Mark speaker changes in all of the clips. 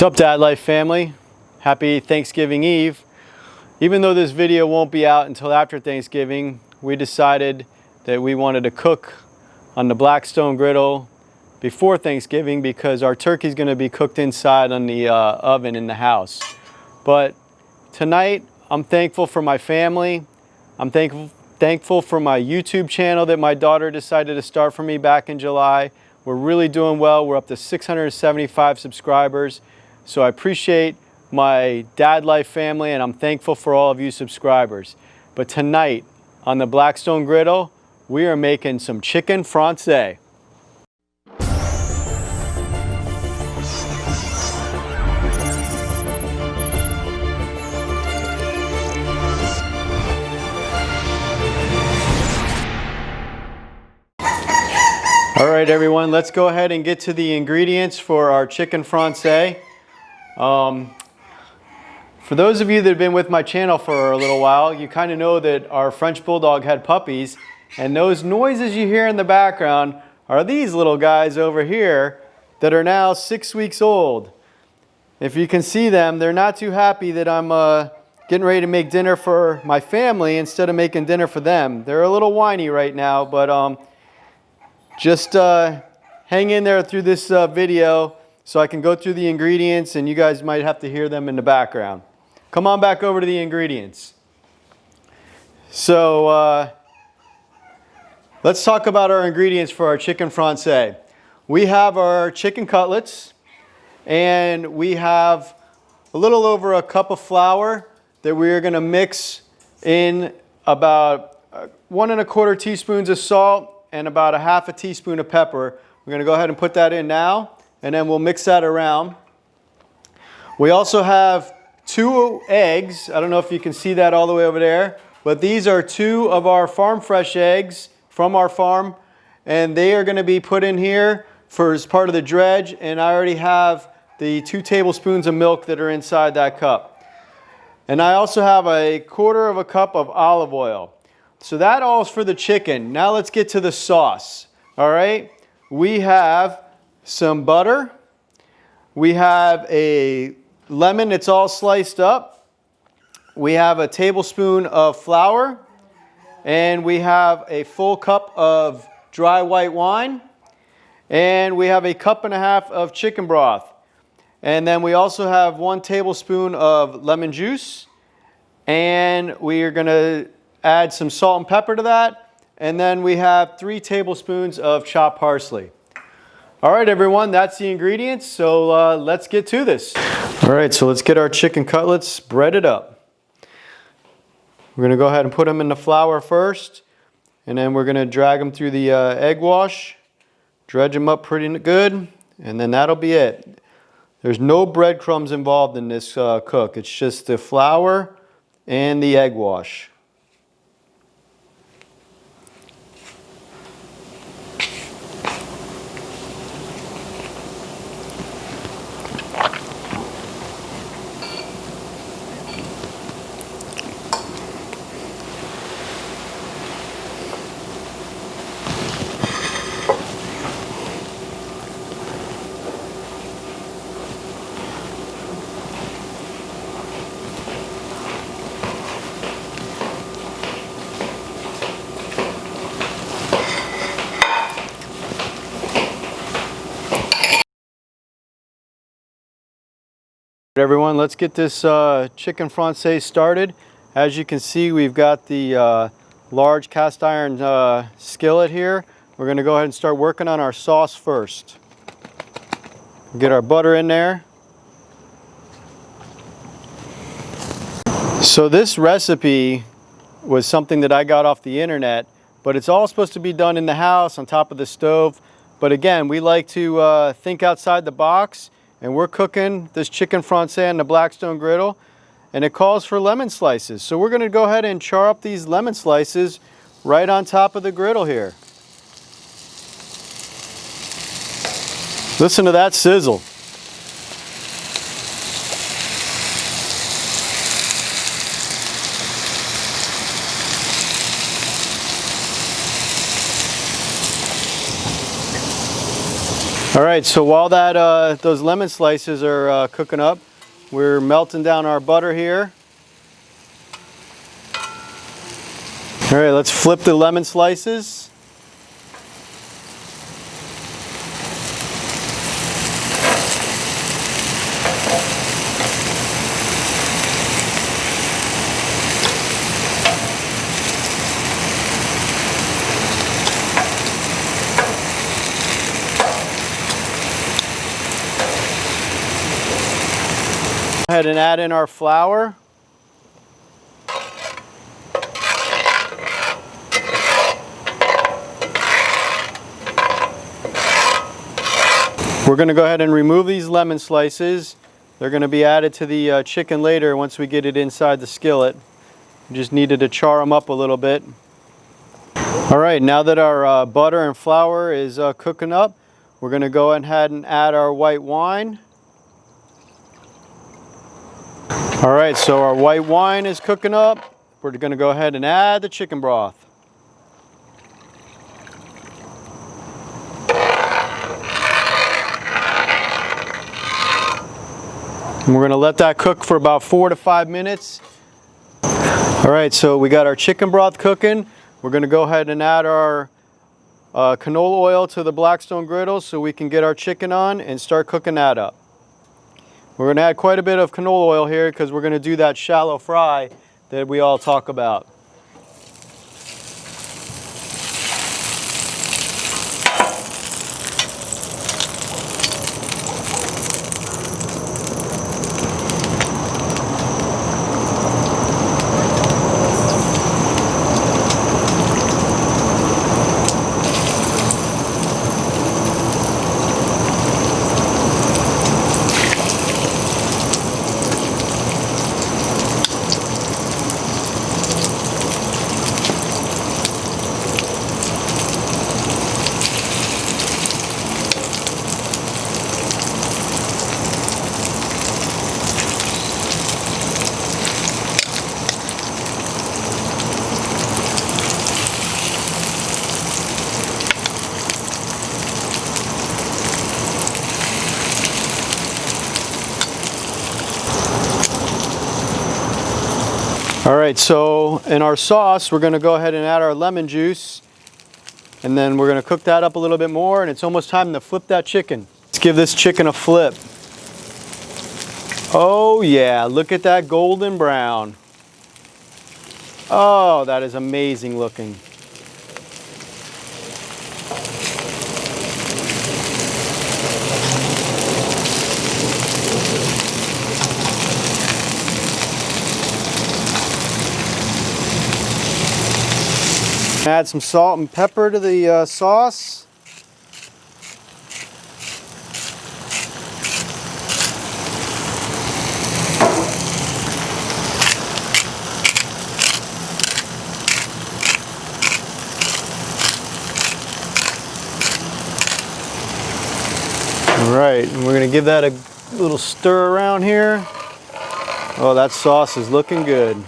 Speaker 1: What's up, Dad Life family? Happy Thanksgiving Eve. Even though this video won't be out until after Thanksgiving, we decided that we wanted to cook on the Blackstone Griddle before Thanksgiving because our turkey's going to be cooked inside on the oven in the house. But tonight, I'm thankful for my family. I'm thankful for my YouTube channel that my daughter decided to start for me back in July. We're really doing well. We're up to 675 subscribers. So I appreciate my Dad Life family, and I'm thankful for all of you subscribers. But tonight on the Blackstone Griddle, we are making some Chicken Francese. All right, everyone, let's go ahead and get to the ingredients for our Chicken Francese. For those of you that have been with my channel for a little while, you kind of know that our French Bulldog had puppies, and those noises you hear in the background are these little guys over here that are now 6 weeks old. If you can see them, they're not too happy that I'm getting ready to make dinner for my family instead of making dinner for them. They're a little whiny right now, but just hang in there through this video so I can go through the ingredients, and you guys might have to hear them in the background. Come on back over to the ingredients. So let's talk about our ingredients for our Chicken Francese. We have our chicken cutlets, and we have a little over a cup of flour that we are going to mix in about 1 1/4 teaspoons of salt and about 1/2 teaspoon of pepper. We're going to go ahead and put that in now, and then we'll mix that around. We also have 2 eggs. I don't know if you can see that all the way over there, but these are 2 of our farm fresh eggs from our farm, and they are going to be put in here for as part of the dredge, and I already have the 2 tablespoons of milk that are inside that cup. And I also have a 1/4 cup of olive oil. So that all is for the chicken. Now let's get to the sauce. All right, we have some butter. We have a lemon that's all sliced up. We have a tablespoon of flour, and we have a full cup of dry white wine, and we have a 1.5 cups of chicken broth. And then we also have 1 tablespoon of lemon juice, and we are going to add some salt and pepper to that, and then we have 3 tablespoons of chopped parsley. All right, everyone, that's the ingredients, so let's get to this. All right, so let's get our chicken cutlets breaded up. We're going to go ahead and put them in the flour first, and then we're going to drag them through the egg wash, dredge them up pretty good, and then that'll be it. There's no breadcrumbs involved in this cook. It's just the flour and the egg wash. Everyone, let's get this Chicken Francese started. As you can see, we've got the large cast iron skillet here. We're going to go ahead and start working on our sauce first. Get our butter in there. So this recipe was something that I got off the internet, but it's all supposed to be done in the house on top of the stove. But again, we like to think outside the box. And we're cooking this Chicken Francese on the Blackstone Griddle, and it calls for lemon slices. So we're going to go ahead and char up these lemon slices right on top of the griddle here. Listen to that sizzle. All right, so while those lemon slices are cooking up, we're melting down our butter here. All right, let's flip the lemon slices. Go ahead and add in our flour. We're going to go ahead and remove these lemon slices. They're going to be added to the chicken later once we get it inside the skillet. We just needed to char them up a little bit. All right, now that our butter and flour is cooking up, we're going to go ahead and add our white wine. All right, so our white wine is cooking up. We're going to go ahead and add the chicken broth. And we're going to let that cook for about 4 to 5 minutes. All right, so we got our chicken broth cooking. We're going to go ahead and add our canola oil to the Blackstone Griddle so we can get our chicken on and start cooking that up. We're going to add quite a bit of canola oil here because we're going to do that shallow fry that we all talk about. All right, so in our sauce, we're going to go ahead and add our lemon juice, and then we're going to cook that up a little bit more, and it's almost time to flip that chicken. Let's give this chicken a flip. Oh yeah, look at that golden brown. Oh, that is amazing looking. Add some salt and pepper to the sauce. All right, and we're going to give that a little stir around here. Oh, that sauce is looking good.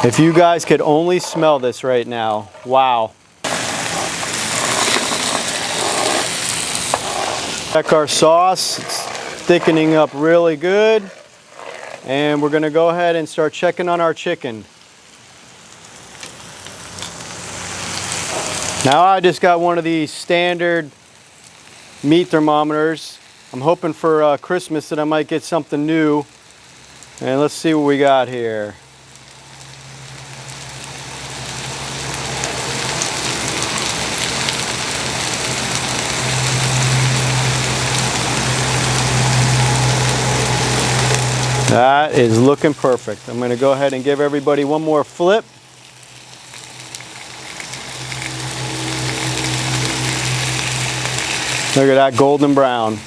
Speaker 1: If you guys could only smell this right now, wow. Check our sauce, it's thickening up really good. And we're gonna go ahead and start checking on our chicken. Now I just got one of these standard meat thermometers. I'm hoping for Christmas that I might get something new. And let's see what we got here. That is looking perfect. I'm going to go ahead and give everybody one more flip. Look at that golden brown.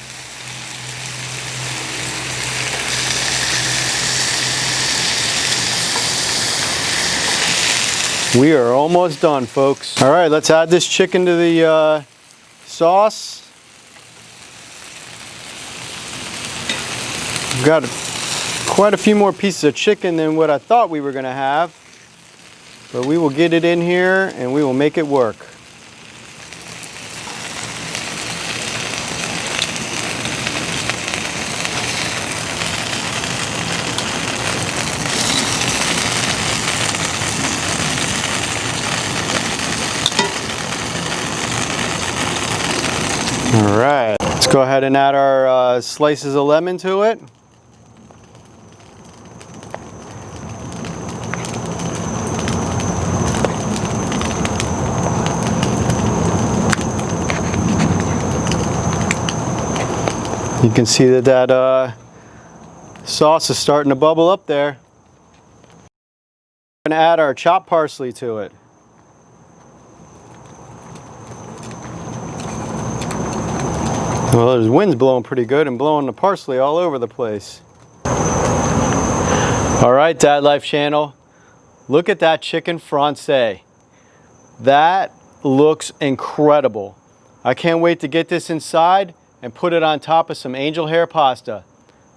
Speaker 1: We are almost done, folks. All right, let's add this chicken to the sauce. We've got quite a few more pieces of chicken than what I thought we were going to have, but we will get it in here and we will make it work. All right, let's go ahead and add our slices of lemon to it. You can see that sauce is starting to bubble up there. We're going to add our chopped parsley to it. Well, there's wind's blowing pretty good and blowing the parsley all over the place. All right, Dad Life channel, look at that chicken francese. That looks incredible. I can't wait to get this inside and put it on top of some angel hair pasta.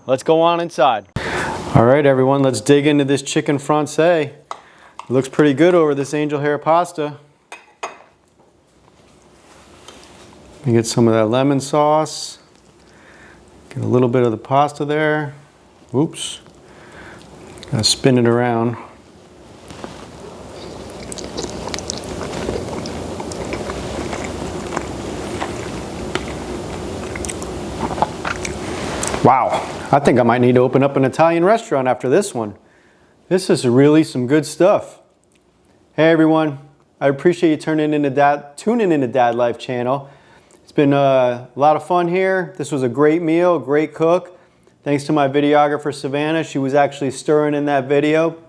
Speaker 1: Let's go on inside. All right, everyone, let's dig into this chicken francese. It looks pretty good over this angel hair pasta. Let me get some of that lemon sauce. Get a little bit of the pasta there. Oops. Gotta spin it around. Wow, I think I might need to open up an Italian restaurant after this one. This is really some good stuff. Hey everyone, I appreciate you tuning into Dad Life channel. It's been a lot of fun here. This was a great meal, great cook. Thanks to my videographer Savannah, she was actually stirring in that video.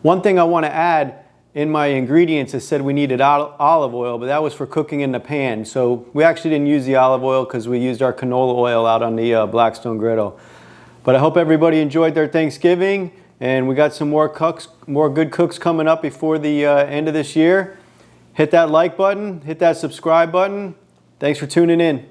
Speaker 1: One thing I want to add, in my ingredients it said we needed olive oil, but that was for cooking in the pan. So we actually didn't use the olive oil because we used our canola oil out on the Blackstone Griddle. But I hope everybody enjoyed their Thanksgiving, and we got some more good cooks coming up before the end of this year. Hit that like button, hit that subscribe button. Thanks for tuning in.